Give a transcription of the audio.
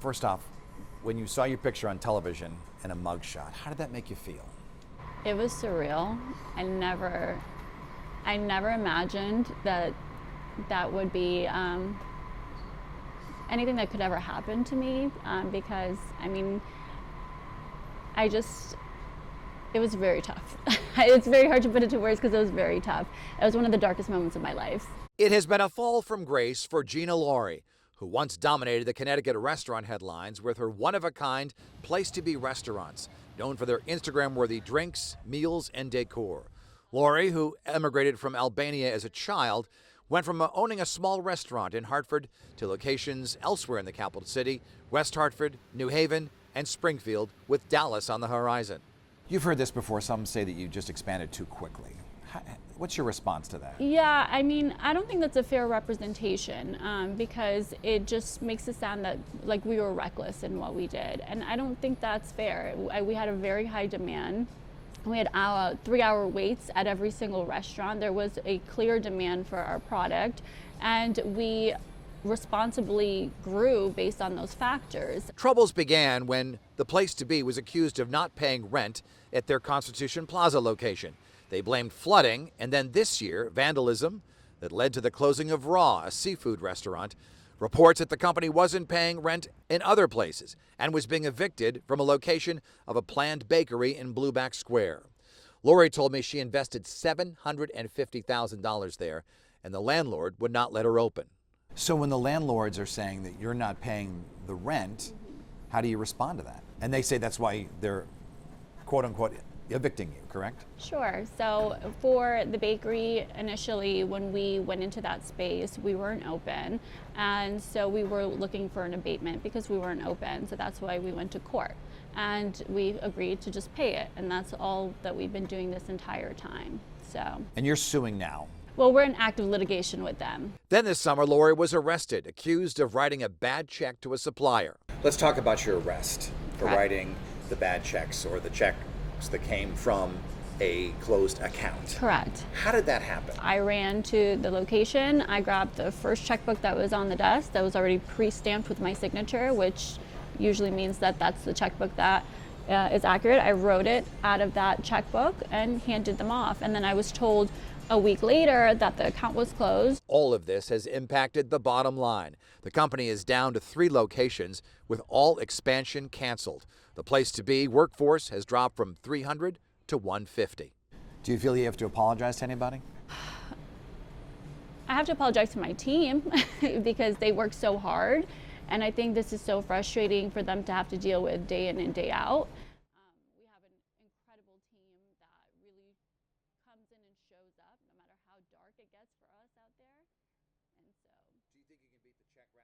First off, when you saw your picture on television in a mugshot, how did that make you feel? It was surreal. I never imagined that that would be anything that could ever happen to me, because I mean, it was very tough. It's very hard to put into words because it was very tough. It was one of the darkest moments of my life. It has been a fall from grace for Gina Laurie, who once dominated the Connecticut restaurant headlines with her one-of-a-kind place-to-be restaurants, known for their Instagram-worthy drinks, meals, and decor. Laurie, who emigrated from Albania as a child, went from owning a small restaurant in Hartford to locations elsewhere in the capital city, West Hartford, New Haven, and Springfield, with Dallas on the horizon. You've heard this before. Some say that you just expanded too quickly. What's your response to that? Yeah, I mean, I don't think that's a fair representation, because it just makes it sound that like we were reckless in what we did, and I don't think that's fair. We had a very high demand. We had 3-hour waits at every single restaurant. There was a clear demand for our product, and we responsibly grew based on those factors. Troubles began when the place to be was accused of not paying rent at their Constitution Plaza location. They blamed flooding, and then this year, vandalism that led to the closing of Raw, a seafood restaurant. Reports that the company wasn't paying rent in other places and was being evicted from a location of a planned bakery in Blueback Square. Lori told me she invested $750,000 there, and the landlord would not let her open. So when the landlords are saying that you're not paying the rent, how do you respond to that? And they say that's why they're, quote unquote, evicting you, correct? Sure. So for the bakery, initially when we went into that space, we weren't open. And so we were looking for an abatement because we weren't open. So that's why we went to court. And we agreed to just pay it. And that's all that we've been doing this entire time. So. And you're suing now. Well, we're in active litigation with them. Then this summer, Lori was arrested, accused of writing a bad check to a supplier. Let's talk about your arrest for Correct. writing the bad checks or the checks that came from a closed account. Correct. How did that happen? I ran to the location. I grabbed the first checkbook that was on the desk that was already pre-stamped with my signature, which usually means that that's the checkbook that is accurate. I wrote it out of that checkbook and handed them off. And then I was told a week later that the account was closed. All of this has impacted the bottom line. The company is down to 3 locations with all expansion canceled. The place to be workforce has dropped from 300 to 150. Do you feel you have to apologize to anybody? I have to apologize to my team because they work so hard. And I think this is so frustrating for them to have to deal with day in and day out. We have an incredible team that really comes in and shows up no matter how dark it gets for us out there. And so. Do you think you can beat the check